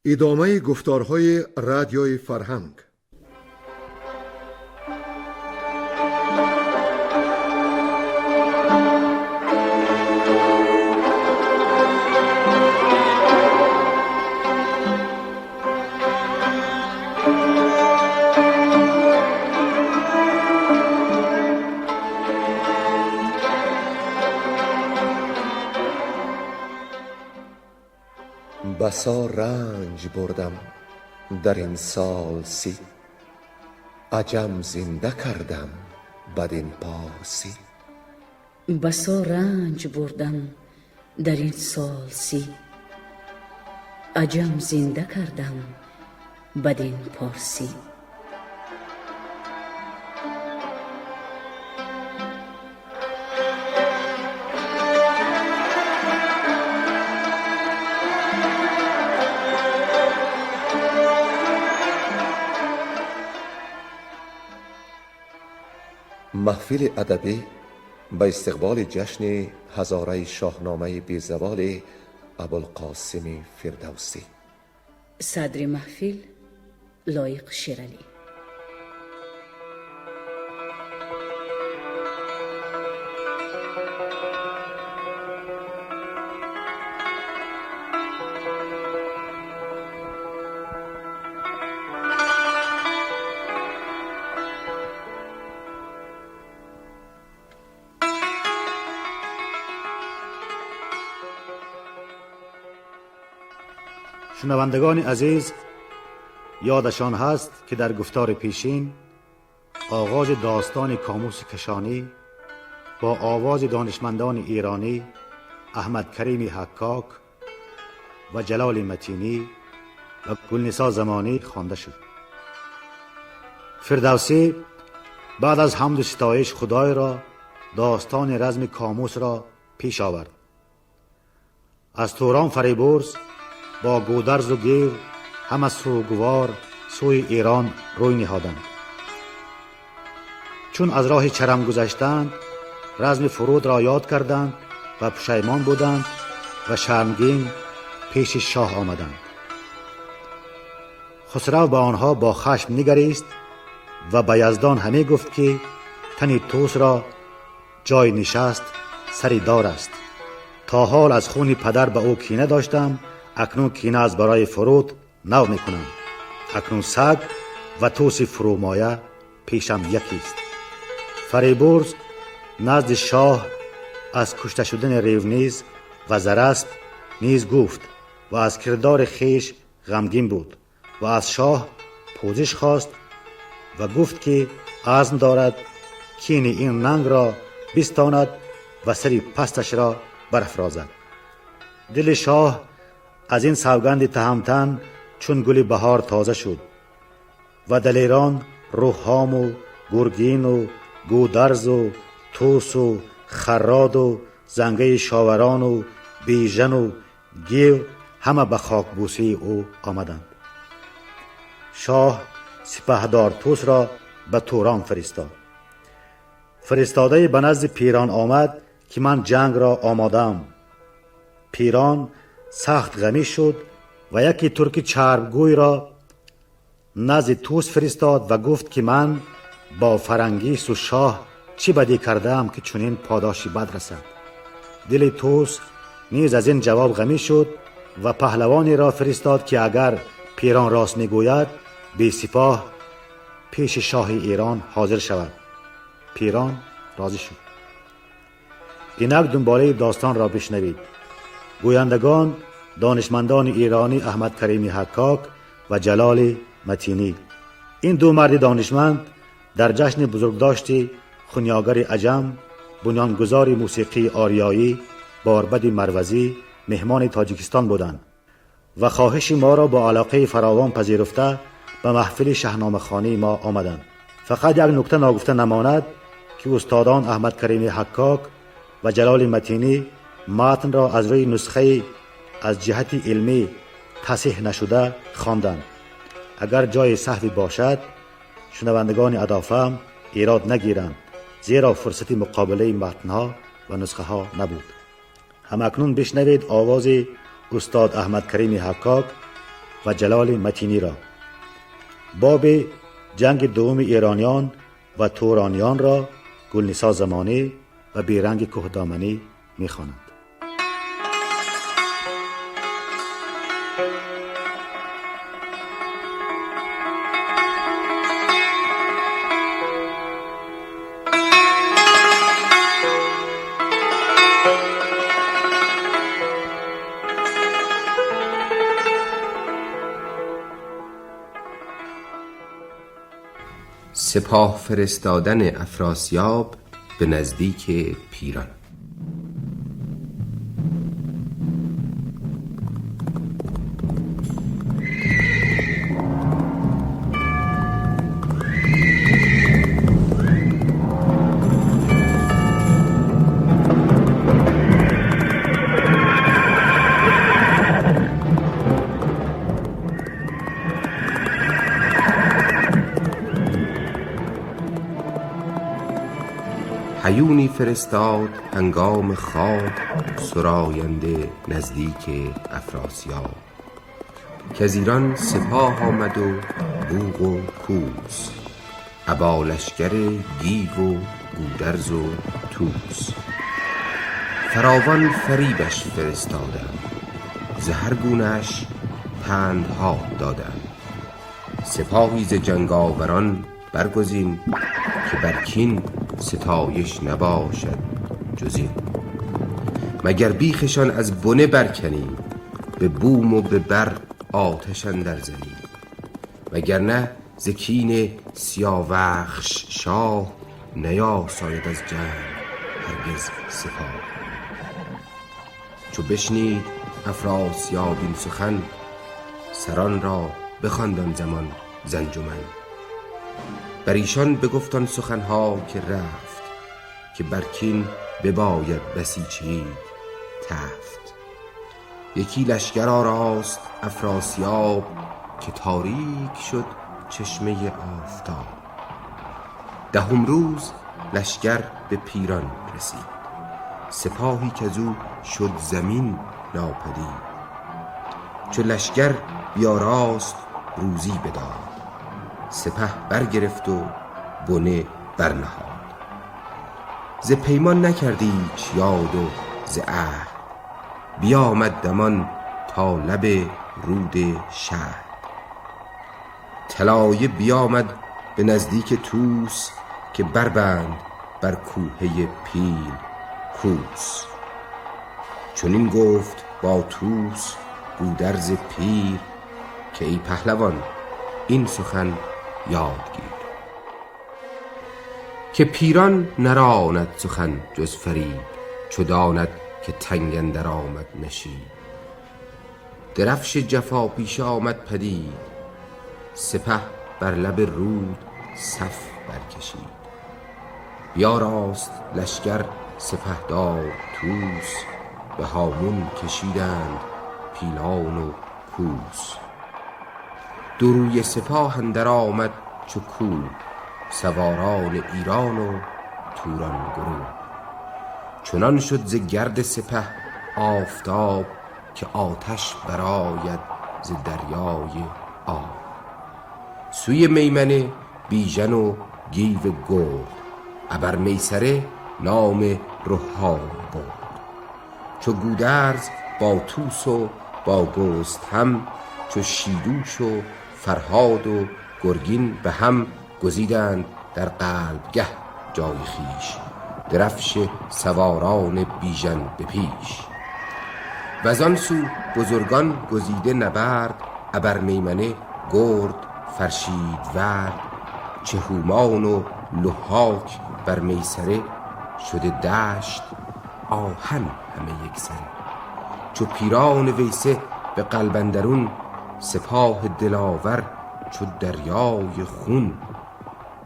ادامه گفتارهای رادیوی فرهنگ. بسا رنج بردم در این سال سی، عجم زنده کردم بدین پارسی. بسا رنج بردم در این سال سی، عجم زنده کردم بدین پارسی. محفل ادبی به استقبال جشن هزاره شاهنامه بیزوال ابوالقاسم فردوسی. صدر محفل لایق شیرعلی. شنوندگان عزیز، یادشان هست که در گفتار پیشین آغاز داستان کاموس کشانی با آواز دانشمندان ایرانی احمد کریم حکاک و جلال متینی و گلنسا زمانی خوانده شد. فردوسی بعد از حمد و ستایش خدای را داستان رزم کاموس را پیش آورد. از توران فریبرز با گودرز و گیو هم از سوگوار سوی ایران روی نهادند. چون از راه چرم گذشتند، رزم فرود را یاد کردند و پشیمان بودند و شرمگین پیش شاه آمدند. خسرو به آنها با خشم نگریست و به یزدان همه گفت که تن طوس را جای نشست سری دار است. تا حال از خون پدر به او کینه داشتم، اکنون کینه از برای فرود نو میکنم. اکنون سگ و طوس فرومایه پیشم یکیست. فریبرز نزد شاه از کشته شدن ریونیز و زرسپ نیز گفت و از کردار خیش غمگین بود و از شاه پوزش خواست و گفت که عزم دارد کین این ننگ را بستاند و سری پستش را برافرازد. دل شاه از این سوگند تهمتن چون گل بهار تازه شد و دلیران روحام و گرگین و گودرز و طوس و خراد و زنگه شاوران و بیژن و گیو همه به خاکبوسی او آمدند. شاه سپهدار طوس را به توران فرستاد. فرستاده به نزد پیران آمد که من جنگ را آمادم. پیران سخت غمی شد و یکی ترک چربگوی را نزد طوس فرستاد و گفت که من با فرنگیس و شاه چی بدی کردم که چنین پاداشی بد رسد. دل طوس نیز از این جواب غمی شد و پهلوانی را فرستاد که اگر پیران راست میگوید بی سپاه پیش شاه ایران حاضر شود. پیران راضی شد. اینک دنباله داستان را بشنوید. گویندگان دانشمندان ایرانی احمد کریم حکاک و جلال متینی. این دو مرد دانشمند در جشن بزرگداشت خونیاگر عجم، بنیانگذار موسیقی آریایی باربد مروزی مهمان تاجیکستان بودند و خواهش ما را با علاقه فراوان پذیرفته به محفل شاهنامه خوانی ما آمدند. فقط یک نکته ناگفته نماند که استادان احمد کریم حکاک و جلال متینی متن را از روی نسخه از جهت علمی تصحیح نشده خواندند. اگر جای سهوی باشد شنوندگان ادافهم ایراد نگیرند، زیرا فرصتی مقابله متنها و نسخه ها نبود. همکنون بشنوید آواز استاد احمد کریم حکاک و جلال متینی را. باب جنگ دوم ایرانیان و تورانیان را گلنسا زمانه و بیرنگ کهدامنی می‌خواند. سپاه فرستادن افراسیاب به نزدیک پیران. هیونی فرستاد هنگام خواب سراینده نزدیک افراسیاب، که از ایران سپاه آمد و بوق و کوس، ابا لشکر گیو و گودرز و توس. فراوان فریبش فرستادند، ز هر گونه‌اش پندها دادند. سپاهی ز جنگاوران برگزین، که بر کین ستایش نباشد جز این. مگر بیخشان از بنه برکنی، به بوم و به بر آتش اندر زنی. وگرنه ز کین سیاوخش شاه، نیاساید از جنگ هرگز سپاه. چو بشنید افراسیاب این سخن، سران را بخواند آن زمان ز انجمن. بر ایشان بگفت آن سخنها که رفت، که بر کین بباید بسیچید تفت. یکی لشکر آراست افراسیاب، که تاریک شد چشمه آفتاب. دهم روز لشکر به پیران رسید، سپاهی که از او شد زمین ناپدید. چو لشکر بیاراست روزی بداد، سپه برگرفت و بنه برنهاد. ز پیمان نکرد ایچ یاد و ز عهد، بیامد دمان تا لب رود شهر. طلایه بیامد به نزدیک توس، که بربند بر کوهه پیل کوس. چنین گفت با توس گودرز پیر، که ای پهلوان این سخن یاد گیر. که پیران نراند سخن جز فریب، چو داند که تنگ اندر آمد نشیب. درفش جفا پیشه آمد پدید، سپه بر لب رود صف برکشید. بیاراست لشکر سپهدار توس، به هامون کشیدند پیلان و کوس. دو روی سپاه اندر آمد چو کوه، سواران ایران و توران گروه. چنان شد ز گرد سپه آفتاب، که آتش برآید ز دریای آب. سوی میمنه بیژن و گیو گرد، ابر میسره نام رهام برد. چو گودرز با توس و با گستهم، چو شیدوش و فرهاد و گرگین به هم. گزیدند در قلبگه جای خویش، درفش سواران بیژن به پیش. وزان سو بزرگان گزیده نبرد، ابر میمنه گرد فرشید ورد. چه هومان و لحاک بر میسره، شده دشت آهن همه یک سره. چو پیران ویسه به قلب اندرون، سپاه دلاور چو دریای خون.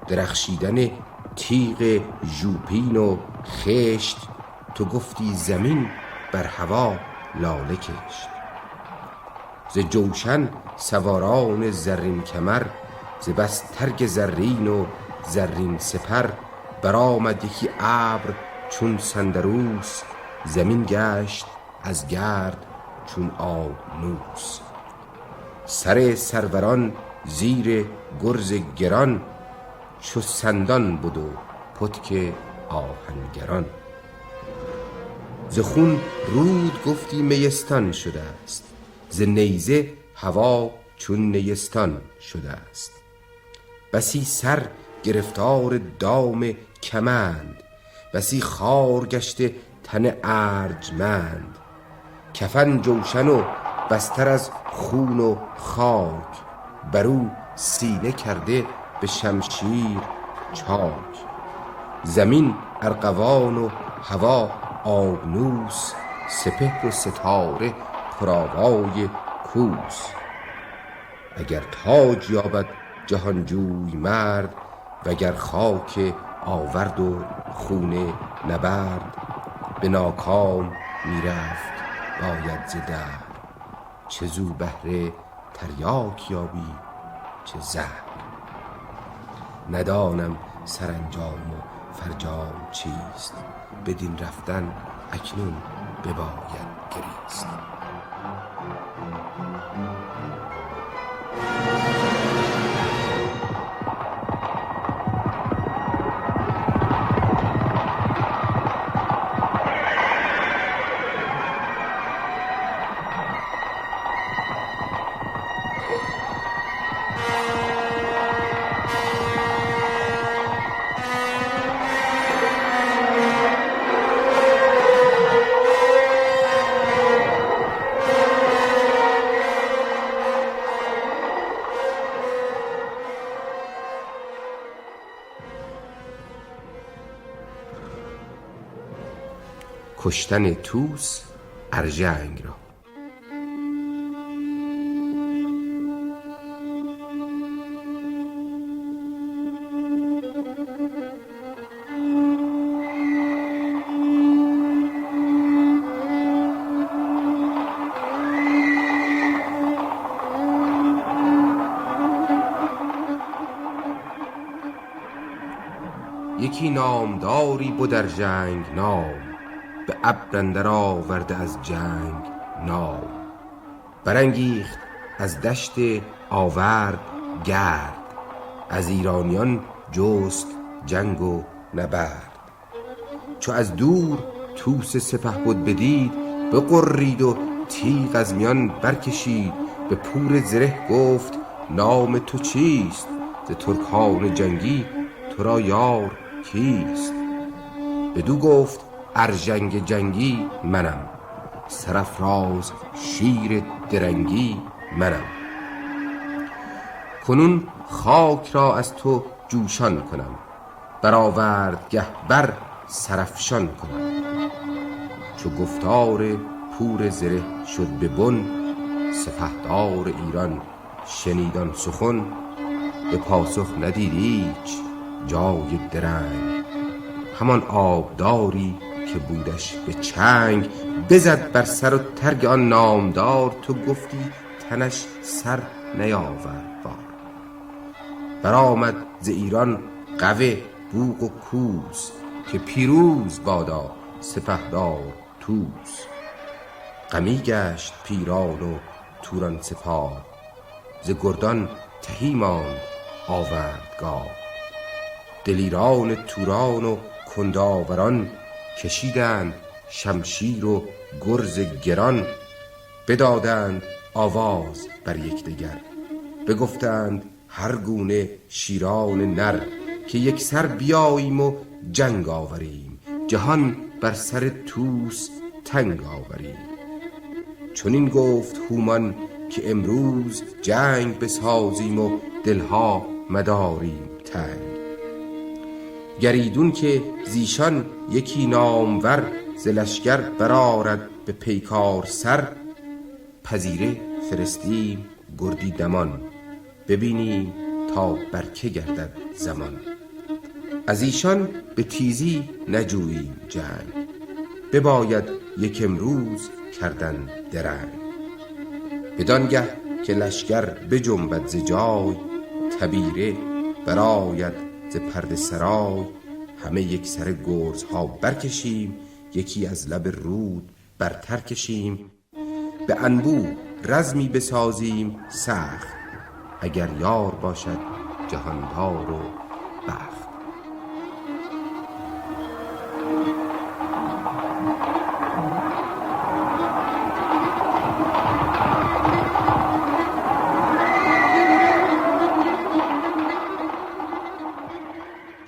درخشیدن تیغ ژوپین و خشت، تو گفتی زمین بر هوا لاله کشت. ز جوشن سواران زرین کمر، ز بس ترگ زرین و زرین سپر. برآمد یکی ابر چون سندروس، زمین گشت از گرد چون آبنوس. سر سروران زیر گرز گران، چو سندان بود و پتک آهنگران. ز خون رود گفتی میستان شده است، ز نیزه هوا چون نیستان شده است. بسی سر گرفتار دام کمند، بسی خار گشته تن ارجمند. کفن جوشن و بستر از خون و خاک، برو سینه کرده به شمشیر چاک. زمین ارغوان و هوا آبنوس، سپهر و ستاره پرآوای کوس. اگر تاج یابد جهانجوی مرد، وگر خاک آورد و خون نبرد. به ناکام میرفت باید ز درد، چه زو بهره تریاک یابی چه زهر. ندانم سرانجام و فرجام چیست، بدین رفتن اکنون بباید گریست. کشتن طوس ارژنگ را. یکی نامداری بود در جنگ نام، به ابر اندر آورده از جنگ نام. برانگیخت از دشت آورد گرد، از ایرانیان جست جنگ و نبرد. چو از دور طوس سپهبد بدید، بغرید و تیغ از میان برکشید. به پور زره گفت نام تو چیست؟ ز ترکان جنگی تو را یار کیست؟ بدو گفت ارژنگ جنگی منم، سرافراز شیر درنگی منم. کنون خاک را از تو جوشان کنم، برآورد گه بر سرافشان کنم. چو گفتار پور زره شد به بن، سپهدار ایران شنیدان سخن. به پاسخ ندید ایچ جای درنگ، همان آبداری که بودش به چنگ. بزد بر سر و ترگ آن نامدار، تو گفتی تنش سر نیاورد بار. برآمد ز ایران قوه بوق و کوس، که پیروز بادا سپهدار طوس. غمی گشت پیران و توران سپاه، ز گردان تهی ماند آوردگاه. دلیران توران و کنداوران، کشیدند شمشیر و گرز گران. بدادند آواز بر یکدیگر، بگفتند هر گونه شیران نر. که یک سر بیاییم و جنگ آوریم، جهان بر سر طوس تنگ آوریم. چنین گفت هومان که امروز جنگ بسازیم و دلها مداریم تنگ. گریدون که زیشان یکی نامور، ز لشکر برآرد به پیکار سر. پذیره فرستیم گردی دمان، ببینیم تا بر که گردد زمان. از ایشان به تیزی نجوییم جنگ، بباید یک امروز کردن درنگ. بدانگه که لشکر بجنبد ز جای، تبیره برآید ز پرده سرای. همه یک سر گرزها برکشیم، یکی از لب رود برتر کشیم. به انبوه رزمی بسازیم سخت، اگر یار باشد جهاندار و بخت.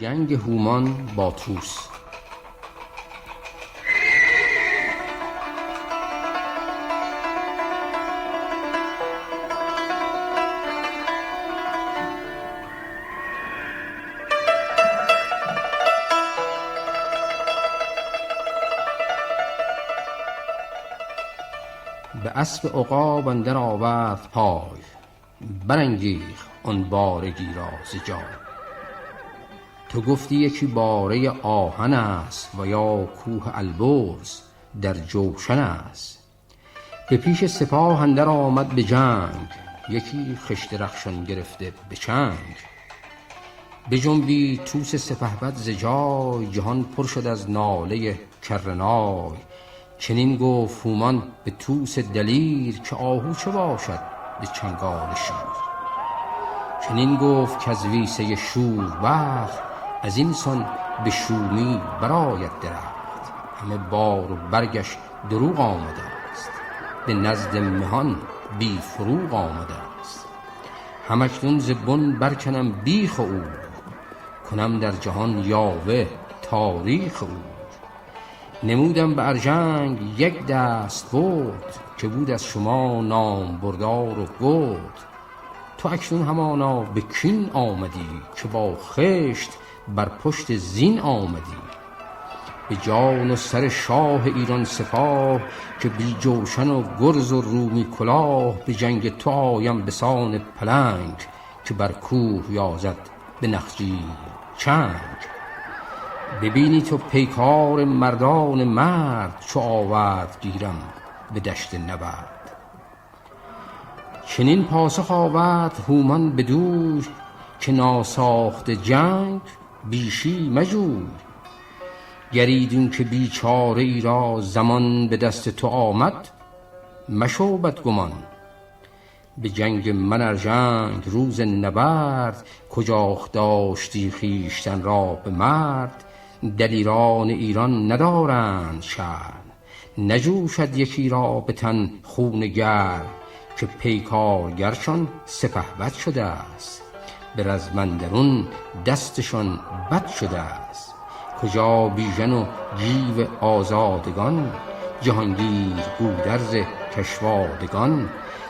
جنگ هومان با طوس. به اسب عقاب اندر آورد پای، برانگیخت آن بارگی را ز جای. تو گفتی یکی باره آهن است، و یا کوه البرز در جوشن است. به پیش سپاه اندر آمد به جنگ، یکی خشت رخشان گرفته به چنگ. بجنبید طوس سپهبد ز جای، جهان پر شد از ناله کرنای. چنین گفت هومان به طوس دلیر، که آهو چه باشد به چنگال شیر. چنین گفت که از ویسه شوربخت، از این سان به شومی برآید درخت. همه بار و برگش دروغ آمده است، به نزد مهان بی فروغ آمده است. همکنون ز بن برکنم بیخ او، کنم در جهان یاوه تاریخ او. نمودم به ارژنگ یک دست برد، که بود از شما نام بردار و گرد. تو اکنون همانا به کین آمدی، که با خشت بر پشت زین آمدی. به جان و سر شاه ایران سپاه، که بی جوشن و گرز و رومی کلاه. به جنگ تو آیم به سان پلنگ، که بر کوه یازد به نخجیر چنگ. ببینی تو پیکار مردان مرد، چو آورد گیرم به دشت نبرد. چنین پاسخ آورد هومان بدوی، که ناساخت جنگ بیشی مجوی. گریدون که بیچاره ای را زمان، به دست تو آمد مشو بدگمان. به جنگ من ارژنگ روز نبرد، کجا داشتی خویشتن را به مرد. دلیران ایران ندارند شرم، نجوشد یکی را به تن خون گرم. که پیکارگرشان سپهبد شده است، به رزم اندرون دستشان بد شده است. کجا بیژن و گیو آزادگان، جهانگیر گودرز کشوادگان.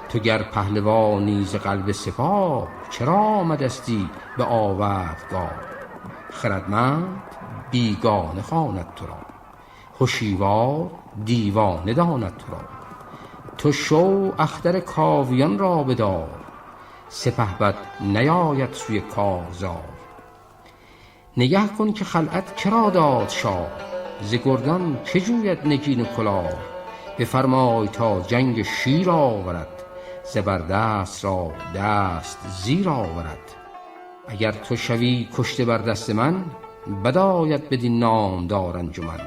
تو گر پهلوانی ز قلب سپاه، چرا آمدستی به آوردگاه. خردمند بیگانه خواند تو را، هوشیوار دیوانه داند تو را. تو شو اختر کاویان را بدار، سپهبد نیاید سوی کارزار. نگه کن که خلعت کرا داد شاه، ز گردان که جوید نگین و کلاه. بفرمای تا جنگ شیر آورد، زبردست را دست زیر آورد. اگر تو شوی کشته بر دست من، بداید بدین نامدار انجمن.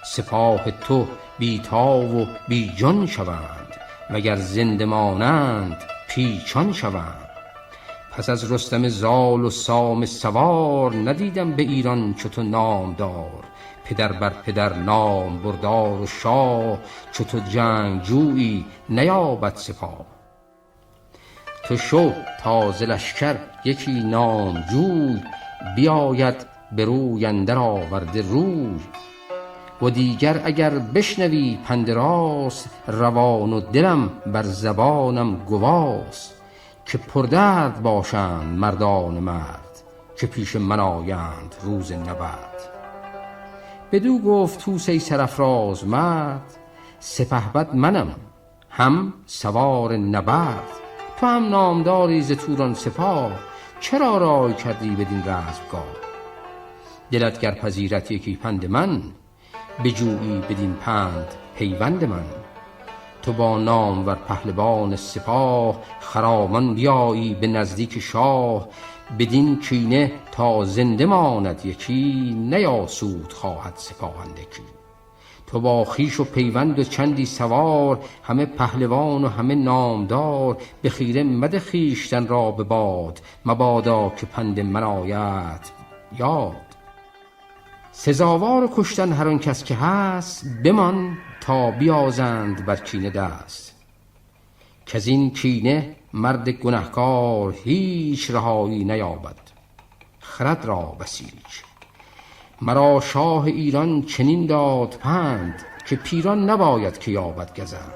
سپاه تو بی تاو و بی جان شوند، مگر زنده مانند پیچان شوند. پس از رستم زال و سام سوار، ندیدم به ایران چو تو نامدار. پدر بر پدر نام بردار و شاه، چو تو جنگ جویی نیابد سپاه. تو شو تا ز لشکر یکی نامجوی، بیاید به روی اندر آورده روی. و دیگر اگر بشنوی پند راست، روان و دلم بر زبانم گواست. که پردرد باشند مردان مرد، که پیش من آیند روز نبرد. بدو گفت طوس ای سرافراز مرد، سپهبد منم هم سوار نبرد. تو هم نامداری ز توران سپاه، چرا رای کردی بدین رزمگاه. دلت گر پذیرت یکی پند من، بجویی بدین پند پیوند من. تو با نامور پهلوان سپاه، خرامان بیایی به نزدیک شاه. بدین کینه تا زنده ماند یکی، نیاسود خواهد سپاه اندکی. تو با خویش و پیوند و چندی سوار، همه پهلوان و همه نامدار. به خیره مده خویشتن را به باد، مبادا که پند من آید یاد. سزاوار کشتن هر آن کس که هست، بمان تا بیازند بر کینه دست. کز این کینه مرد گنهکار، هیچ رهایی نیابد خرد را بسیج. مرا شاه ایران چنین داد پند، که پیران نباید که یابد گزند.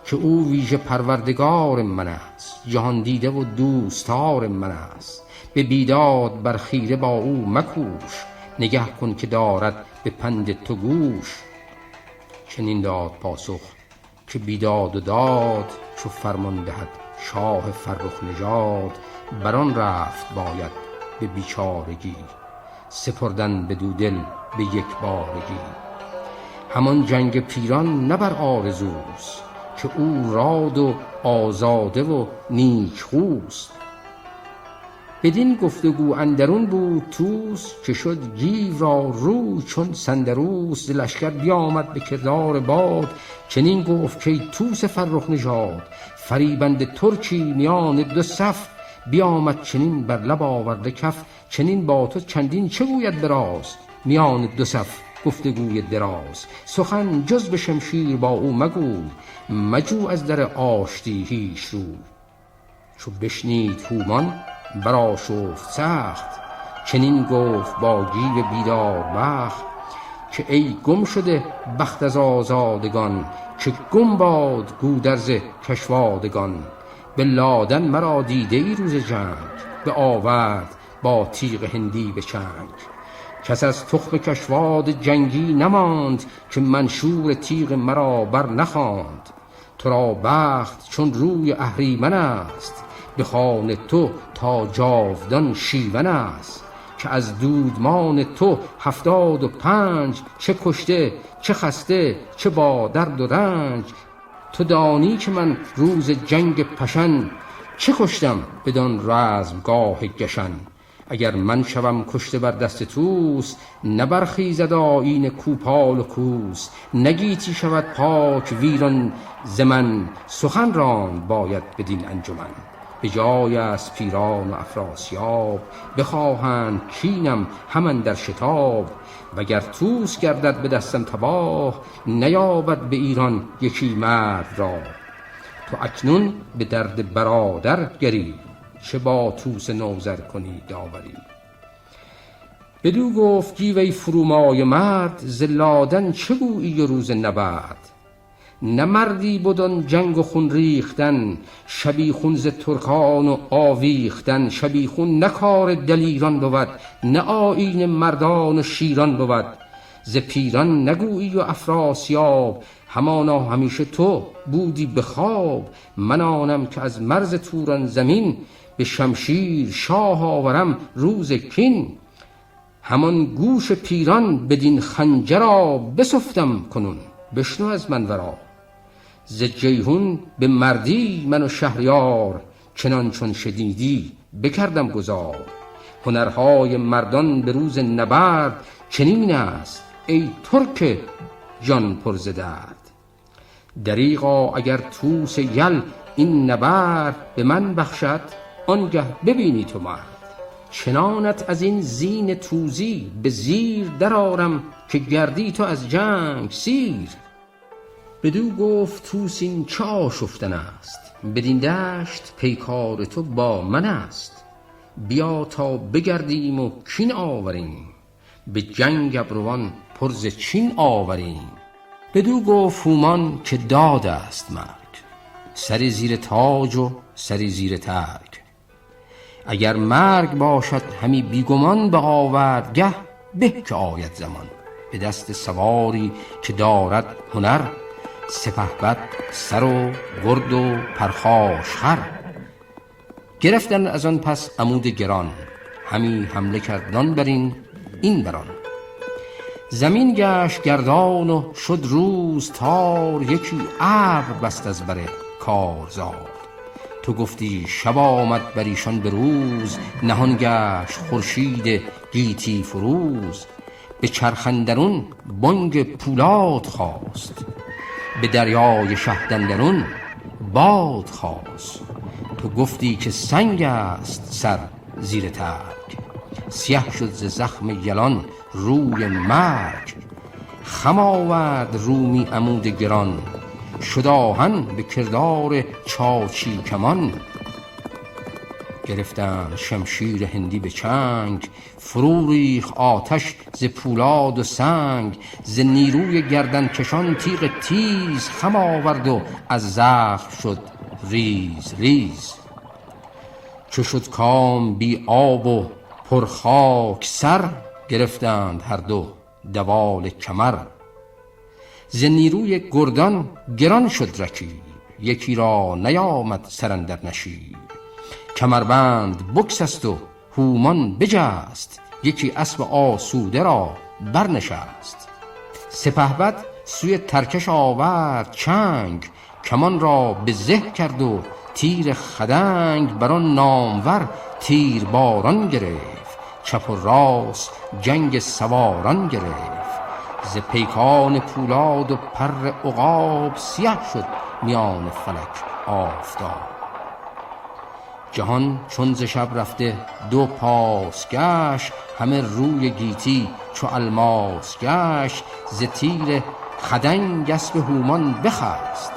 که او ویژه پروردگار من است، جهان دیده و دوستار من است. به بیداد بر خیره با او مکوش، نگه کن که دارد به پند تو گوش. چنین داد پاسخ که بیداد و داد، چو فرمان دهد شاه فرخ نژاد. بران رفت باید به بیچارگی، سپردن بدو دل به یک بارگی. همان جنگ پیران نه بر آرزوست، که او راد و آزاده و نیک خوست. بدین گفتگو اندرون بود توس، که شد گیو را روی چون سندروس. ز لشکر بیامد به کردار باد، چنین گفت که توس فرخ نژاد. فریبنده ترکی میان دو صف، بیامد چنین بر لب آورده کف. چنین با تو چندین چه گوید براز، میان دو صف گفتگوی دراز. سخن جز به شمشیر با او مگوی، مجو از در آشتی هیچ روی. چو بشنید هومان برآشفت سخت، چنین گفت با گیو بیدار بخت. که ای گم شده بخت از آزادگان، که گم باد گودرز کشوادگان. به لادن مرا دیده ای روز جنگ، به آورد با تیغ هندی به چنگ. کس از تخم کشواد جنگی نماند، که منشور تیغ مرا بر نخواند. تو را بخت چون روی اهریمن است، به خوان تو تا جاودان شیون است. که از دودمان تو 75 چه کشته چه خسته چه با درد و رنج. تو دانی که من روز جنگ پشن، چه کشتم بدان رزمگاه گشن. اگر من شوم کشته بر دست توس، نبرخیزد آیین کوپال و کوس. نگیتی شود پاک ویران ز من، سخن راند باید بدین انجمن. به جای از پیران و افراسیاب، بخواهند کینم همان در شتاب. وگر توس گردد به دستم تباه، نیابد به ایران یکی مرد را. تو اکنون به درد برادر گری، چه با توس نوذر کنی داوری. بدو گفت گیو ای فرومای مرد، ز لادن چه گویی روز نبرد. نه مردی بدان جنگ و خون ریختن، شبیخون ز ترکان و آویختن. شبیخون نه کار دلیران بود، نه آیین مردان و شیران بود. ز پیران نگویی و افراسیاب، همانا همیشه تو بودی به خواب. من آنم که از مرز توران زمین، به شمشیر شاه آورم روز کین. همان گوش پیران بدین خنجرا، بسفتم کنون بشنو از من ورا. ز جیهون به مردی من و شهریار، چنان چون شنیدی بکردم گذار. هنرهای مردان به روز نبرد، چنین است ای ترک جان پر ز درد. دریغا اگر توس یل این نبرد، به من بخشد آنگه ببینی تو مرد. چنانت از این زین توزی به زیر درآرم، که گردی تو از جنگ سیر. بدو گفت توس این چه آشفتن است، بدین دشت پیکار تو با من است. بیا تا بگردیم و کین آوریم، به جنگ ابروان پر ز چین آوریم. بدو گفت هومان که داد است مرگ، سری زیر تاج و سری زیر ترگ. اگر مرگ باشد همی بیگمان به آوردگه، به که آید زمان. به دست سواری که دارد هنر، سپهبد سر و گرد و پرخاش خر. گرفتن از آن پس عمود گران، همی حمله کردان برین این بران. زمین گشت گردان و شد روز تار، یکی ابر بست از بر کارزار. تو گفتی شب آمد بر ایشان به روز، نهان گشت خورشید گیتی فروز. به چرخندرون بانگ پولاد خواست، به دریای شهدندرون باد خواست. تو گفتی که سنگ است سر زیر ترگ، سیه شد ز زخم یلان روی مرگ. خم آورد رومی عمود گران، شد آهن به کردار چاچی کمان. گرفتند شمشیر هندی به چنگ، فرو ریخت آتش ز پولاد و سنگ. ز نیروی گردن کشان تیغ تیز، خم آورد و از زخم شد ریز ریز. چو شد کام بی آب و پر خاک سر، گرفتند هر دو دوال کمر. ز نیروی گردان گران شد رکیب، یکی را نیامد سر اندر نشیب. کمربند بگسست و هومان بجست، یکی اسب آسوده را برنشست. سپهبد سوی ترکش آورد چنگ، کمان را به زه کرد و تیر خدنگ. بران نامور تیر باران گرفت، چپ و راست جنگ سواران گرفت. ز پیکان پولاد و پر عقاب، سیه شد میان فلک آفتاب. جهان چون ز شب رفته دو پاس گشت، همه روی گیتی چو الماس گشت. ز تیر خدنگ اسب هومان بخست،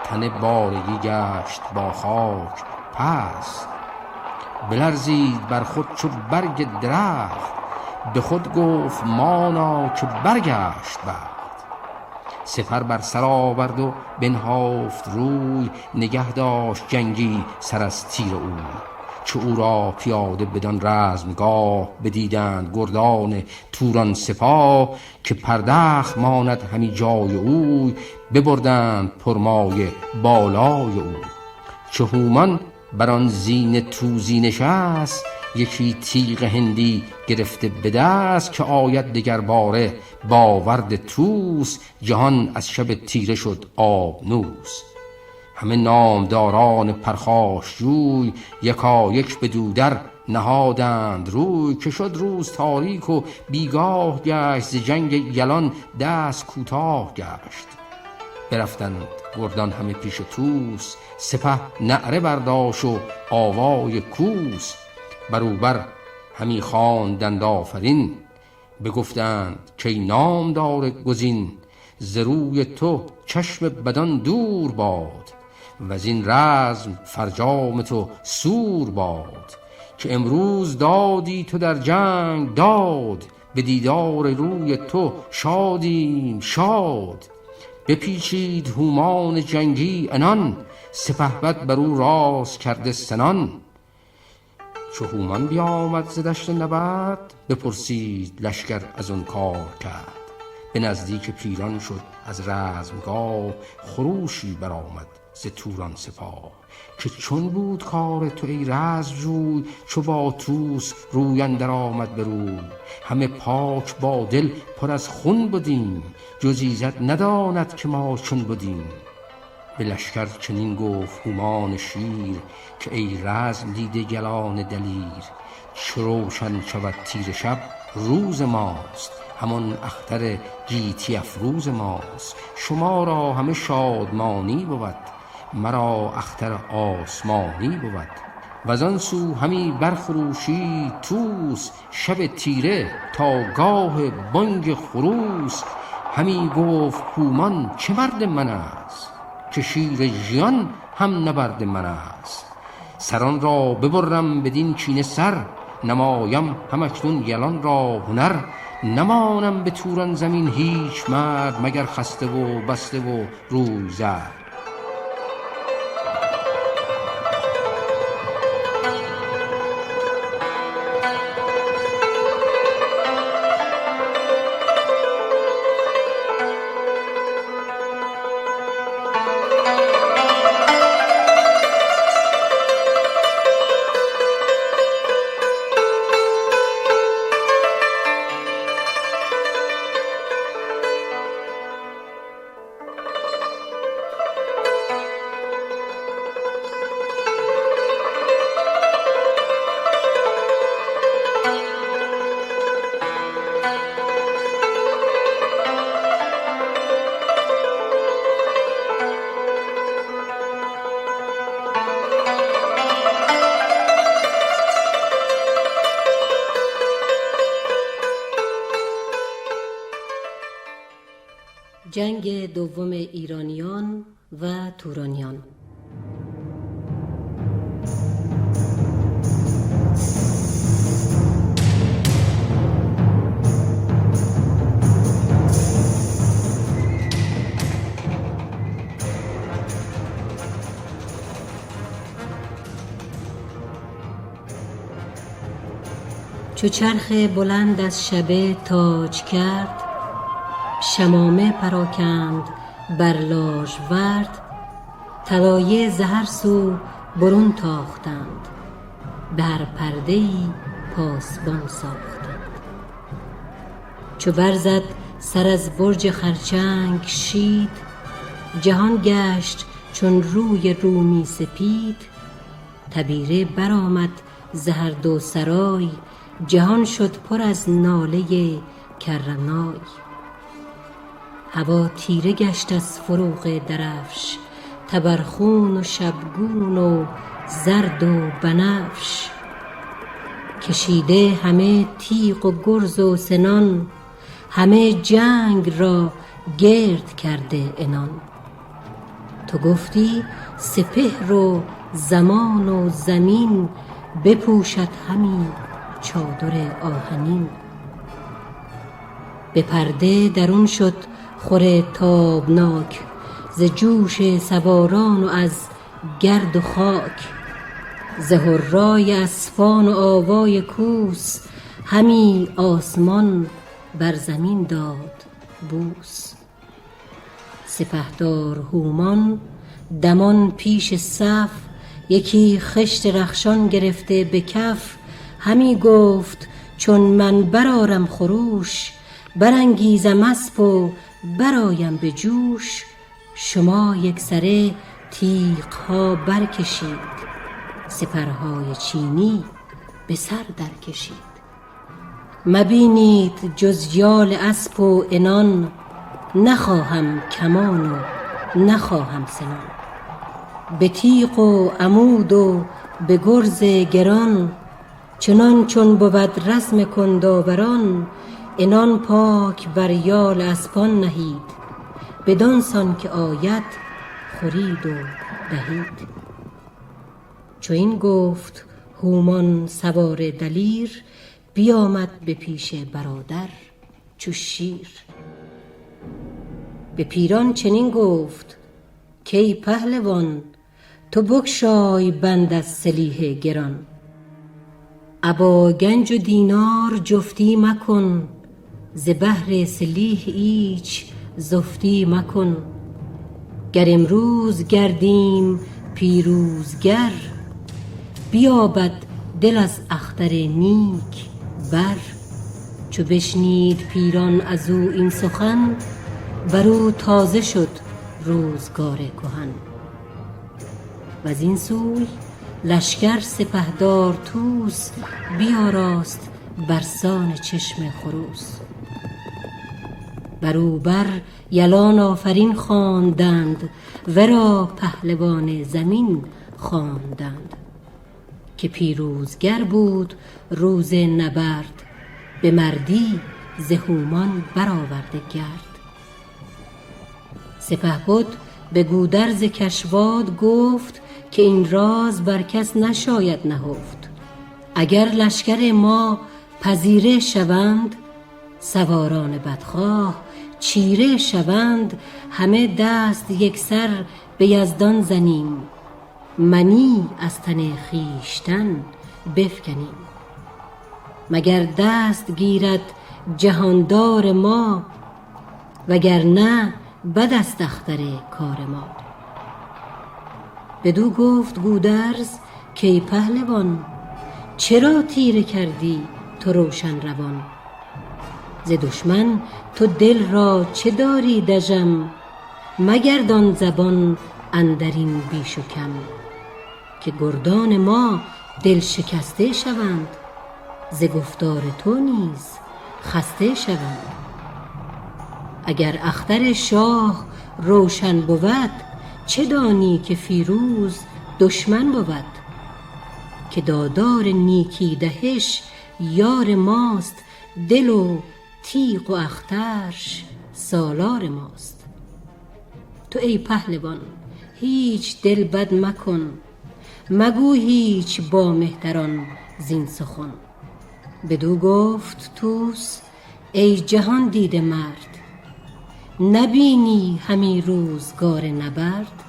تن بارگی گشت با خاک پست. بلرزید بر خود چو برگ درخت، به خود گفت مانا که برگشت بخت. سپر بر سر آورد و بنهافت روی، نگه داشت جنگی سر از تیر او. چو او را پیاده بدان رزمگاه، بدیدند گردان توران سپاه. که پردخت ماند همی جای اوی، ببردند پرمایه بالای او. چو هومان بران زین توزی نشست، یکی تیغ هندی گرفته به دست. که آید دگر باره باورد توس، جهان از شب تیره شد آبنوس. همه نامداران پرخاشجوی، یکا یک بدو در نهادند روی. که شد روز تاریک و بیگاه گشت، ز جنگ یلان دست کوتاه گشت. برفتند گردان همه پیش توس، سپه نعره برداشت و آوای کوس. بروبر همی خواندند آفرین، بگفتند که نامدار گزین. ز روی تو چشم بدان دور باد، وزین رزم فرجام تو سور باد. که امروز دادی تو در جنگ داد، به دیدار روی تو شادیم شاد. بپیچید هومان جنگی عنان، سپهبد بر او راست کرده سنان. چو هومان بیامد ز دشت نبرد، بپرسید لشکر از آن کار کرد. به نزدیک پیران شد از رزمگاه، خروشی برآمد ز توران سپاه. که چون بود کار تو ای رزمجوی، چو با توس روی اندر آمد به روی. همه پاک با دل پر از خون بودیم، جز ایزد نداند که ما چون بودیم. به لشکر چنین گفت هومان شیر، که ای رزم دیده گلان دلیر. چو روشن شود تیره شب روز ماست، همان اختر گیتی افروز ماست. شما را همه شادمانی بود، مرا اختر آسمانی بود. وزان سو همی برخروشید توس، شب تیره تا گاه بانگ خروس. همی گفت هومان چه مرد من است، که شیر ژیان هم نبرد من است. سران را ببرم بدین کینه سر، نمایم همکنون یلان را هنر. نمانم به توران زمین هیچ مرد، مگر خسته و بسته و روی زرد. جنگ دوم ایرانیان و تورانیان. چو چرخ بلند از شبه تاج کرد، شمامه پراکند بر لاژورد. طلایه ز هر سو برون تاختند، به هر پرده‌ای پاسبان ساختند. چو برزد سر از برج خرچنگ شید، جهان گشت چون روی رومی سپید. تبیره برآمد ز هر دو سرای، جهان شد پر از ناله کرنای. هوا تیره گشت از فروغ درفش، تبرخون و شبگون و زرد و بنفش. کشیده همه تیغ و گرز و سنان، همه جنگ را گرد کرده عنان. تو گفتی سپهر و زمان و زمین، بپوشد همی چادر آهنین. به پرده درون شد خور تابناک، ز جوش سواران و از گرد و خاک. ز هرای اسپان و آوای کوس، همی آسمان بر زمین داد بوس. سپهدار هومان دمان پیش صف، یکی خشت رخشان گرفته به کف. همی گفت چون من برآرم خروش، برانگیزم اسپ و برآیم به جوش. شما یکسره تیغ‌ها برکشید، سپرهای چینی به سر در کشید. مبینید جز یال اسپ و عنان، نخواهم کمان و نخواهم سنان. به تیغ و عمود و به گرز گران، چنان چون بود رزم کنداوران. عنان پاک بر یال اسپان نهید، بدان سان که آید خورید و دهید. چو این گفت هومان سوار دلیر، بیامد به پیش برادر چو شیر. به پیران چنین گفت کای پهلوان، تو بگشای بند از سلیح گران. ابا گنج و دینار جفتی مکن، ز بهر سلیح ایچ زفتی مکن. گر امروز گردیم پیروزگر، بیابد دل از اختر نیک بر. چو بشنید پیران از او این سخن، بر او تازه شد روزگار کهن. وزین سوی لشکر سپهدار طوس، بیاراست برسان چشم خروس. برو بر یلان آفرین خواندند، ورا پهلوان زمین خواندند. که پیروزگر بود روز نبرد، به مردی ز هومان برآورده گرد. سپهبد به گودرز کشواد گفت، که این راز بر کس نشاید نهفت. اگر لشکر ما پذیره شوند، سواران بدخواه چیره شوند. همه دست یکسر به یزدان زنیم، منی از تن خویشتن بفکنیم. مگر دست گیرد جهاندار ما، وگرنه بد است اختر کار ما. بدو گفت گودرز کای پهلوان، چرا تیره کردی تو روشن روان؟ ز دشمن تو دل را چه داری دژم، مگردان زبان اندرین بیش و کم. که گردان ما دل شکسته شوند، ز گفتار تو نیز خسته شوند. اگر اختر شاه روشن بود، چه دانی که فیروز دشمن بود. که دادار نیکی دهش یار ماست، دل و تیغ و اخترش سالار ماست. تو ای پهلوان هیچ دل بد مکن، مگو هیچ با مهتران زین سخن. بدو گفت طوس ای جهان دیده مرد، نبینی همی روزگار نبرد.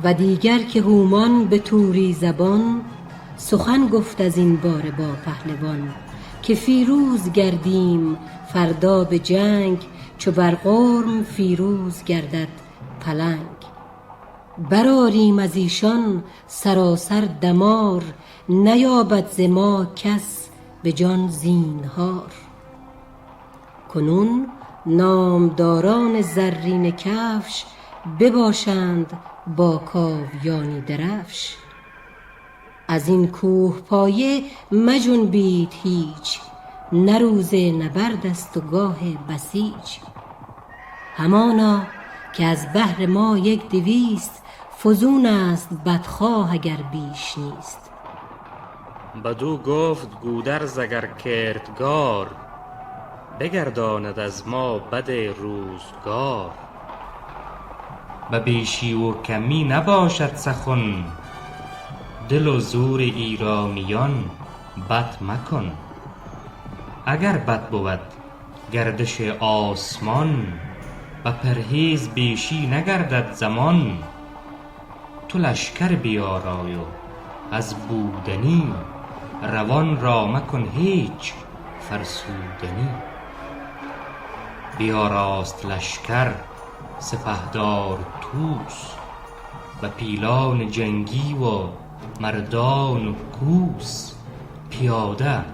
و دیگر که هومان به توری زبان، سخن گفت از این باره با پهلوان. که فیروز گردیم فردا به جنگ، چو بر قرم فیروز گردد پلنگ. برآریم از ایشان سراسر دمار، نیابد ز ما کس به جان زینهار. کنون نامداران زرین کفش، بباشند با کاویانی درفش. از این کوه پایه مجنبید هیچ، نه روز نبرد است و گاه بسیج. همانا که از بهر ما 100 فزون است بدخواه اگر بیش نیست. بدو گفت گودرز اگر کردگار، بگرداند از ما بد روزگار. به بیشی و کمی نباشد سخن، دل و زور ایرانیان بد مکن. اگر بد بود گردش آسمان، و پرهیز بیشی نگردد زمان. تو لشکر بیارای و از بودنی، روان را مکن هیچ فرسودنی. بیاراست لشکر سپهدار طوس، و پیلان جنگی و مردان و کوس. پیاده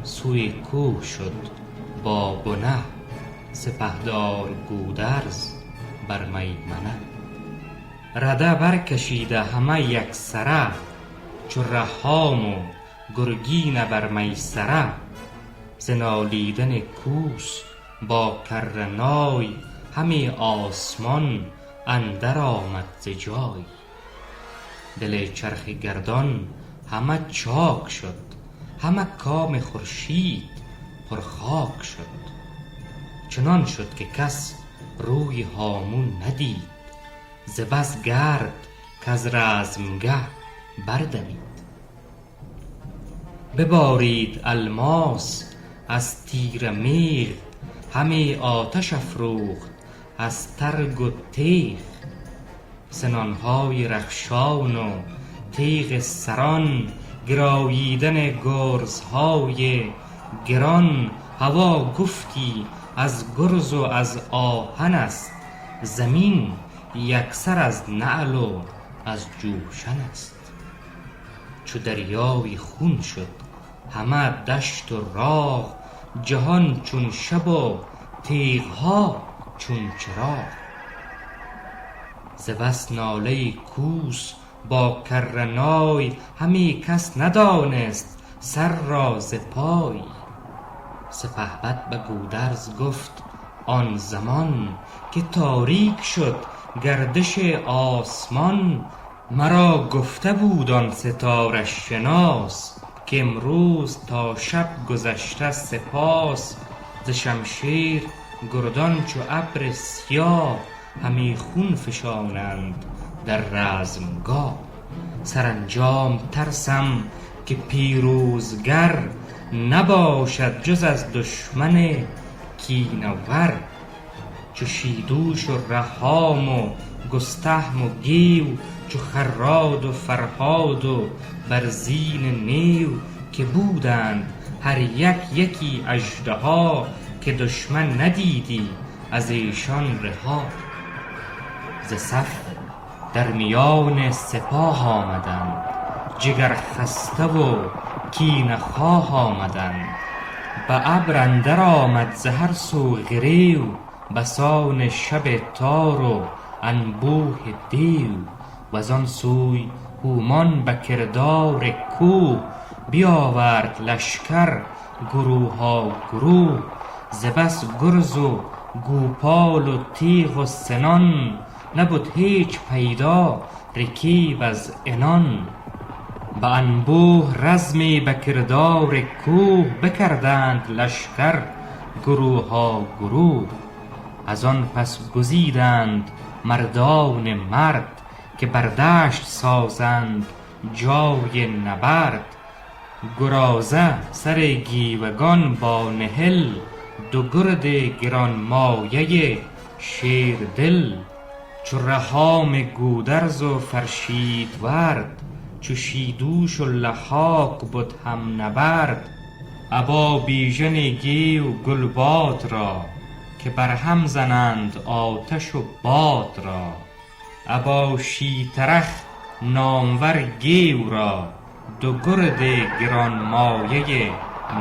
سوی کوه شد با بنه، سپهدار گودرز بر میمنه. رده برکشیده همه یکسره، چو رهام و گرگین بر میسره. ز نالیدن کوس با کرنای، همه آسمان اندر آمد ز جای. دل چرخ گردان همه چاک شد، همه کام خورشید پر خاک شد. چنان شد که کس روی هامون ندید، ز بس گرد کز رزمگه بردمید. ببارید الماس از تیر میغ، همه آتش افروخت از ترگ و تیغ. سنانهای رخشان و تیغ سران، گراییدن گرزهای گران. هوا گفتی از گرز و از آهن است، زمین یکسر از نعل و از جوشن است. چو دریای خون شد همه دشت و راه، جهان چون شب و تیغها چون چراغ. ز بس ناله کوس با کرنای، همی کس ندانست سر را ز پای. سپهبد به گودرز گفت آن زمان، که تاریک شد گردش آسمان. مرا گفته بود آن ستاره شناس، که امروز تا شب گذشته سپاس. ز شمشیر گردان چو ابر سیاه، همی خون فشانند در رزمگاه. سرانجام ترسم که پیروزگر، نباشد جز از دشمن کینه ور. چو شیدوش و رهام و گستهم و گیو، چو خراد و فرهاد و برزین نیو. که بودند هر یکی اژدها، که دشمن ندیدی از ایشان رها. ز صف در میان سپاه آمدند، جگر خسته و کینه خواه آمدند. به ابر اندر آمد ز هر سو غریو، بسان شب تار و انبوه دیو. وزان سوی هومان به کردار کوه، بیاورد لشکر گروها گروه. ز بس گرز و گوپال و تیغ و سنان، نبد هیچ پیدا رکیب از عنان. به انبوه رزمی به کردار کوه، بکردند لشکر گروها گروه. از آن پس گزیدند مردان مرد که بردشت سازند جای نبرد. گرازه سر گیوگان با نهل، دو گرد گران مایه شیر دل. چو رهام گودرز و فرشید ورد، چو شیدوش و لحاک بد هم نبرد. ابا بیژن گیو گلباد را، که برهم زنند آتش و باد را. ابا شیطرخ نامور گیو را، دو گرد گران مایه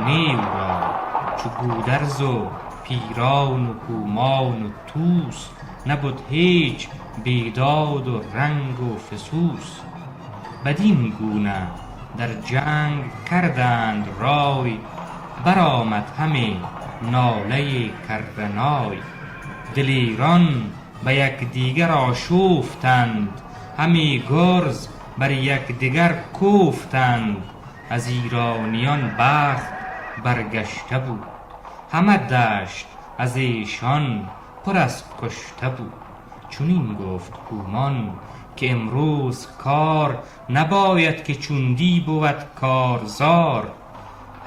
نیو را. چو گودرز و پیران و هومان و طوس، نبد هیچ بیداد و رنگ و فسوس. بدین گونه در جنگ کردند رای، برآمد همی ناله کرنای. دلیران به یکدیگر آشوفتند، همی گرز بر یکدیگر کوفتند. از ایرانیان بخت برگشته بود، همه دشت از ایشان پر از کشته بود. چنین گفت هومان که امروز کار، نباید که چون دی بود کارزار.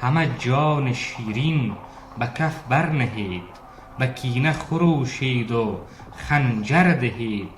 همه جان شیرین به کف برنهید، به کینه خروشید و خنجر دهید.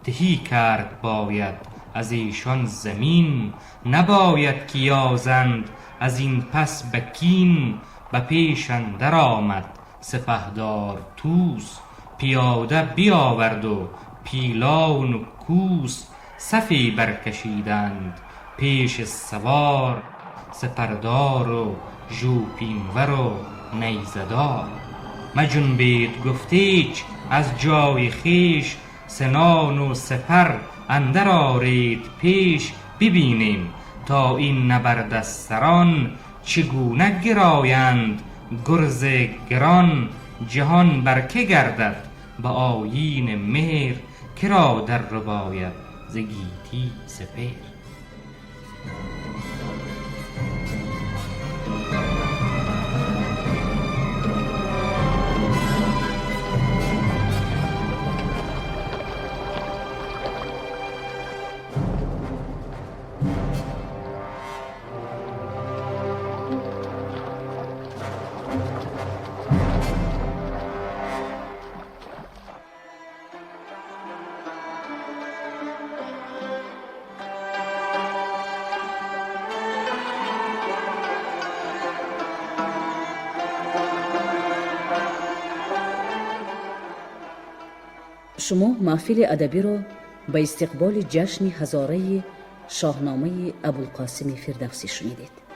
تهی کرد باید از ایشان زمین، نباید که یازند از این پس به کین. به پیش اندر آمد سپهدار طوس، پیاده بیاورد و پیلان و کوس. صفی برکشیدند پیش سوار، سپردار و ژوپینور و نیزدار. مجنبید گفت ایچ از جای خویش، سنان و سپر اندر آرید پیش. ببینیم تا این نبرد سران، چگونه گرایند گرز گران. جهان بر که گردد به آیین مهر، کرا در رباید ز گیتی سپهر. شما محفل ادبی را به استقبال جشن هزاره شاهنامه ابوالقاسم فردوسی شنیدید.